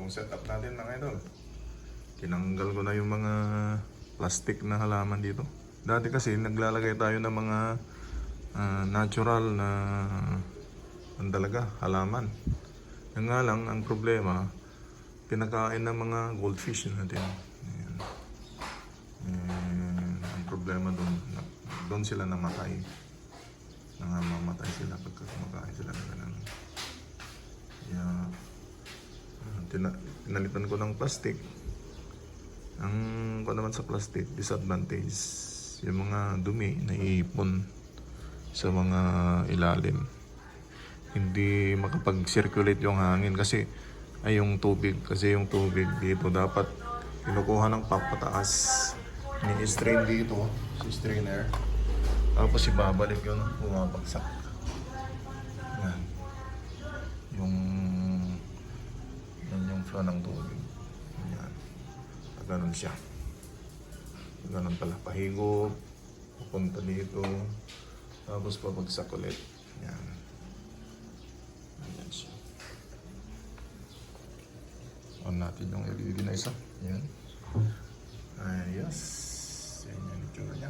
yung setup natin mga idol. Tinanggal ko na yung mga plastic na halaman dito. Dati kasi naglalagay tayo ng mga natural na talaga halaman. Yung nga lang, ang problema, pinakain ng mga goldfish natin. Ayan. Ang problema doon sila namatay. Nangangamatay sila pagka kumakain sila ng ganun. Pinalitan ko ng plastic. Ang naman sa plastic, disadvantage, yung mga dumi na iipon sa mga ilalim. Hindi makapag-circulate yung hangin kasi yung tubig dito dapat kinukuha ng papataas, ni-strain dito si strainer, tapos ibabalik yun, bumabagsak. Yan yung flow ng tubig. Yan, ganun siya, ganun pala, pahigop pupunta dito, tapos pabagsak ulit. Yan. Ayan siya. On natin yung LED na isa. Yan. Ayos. Yan yung itsura niya.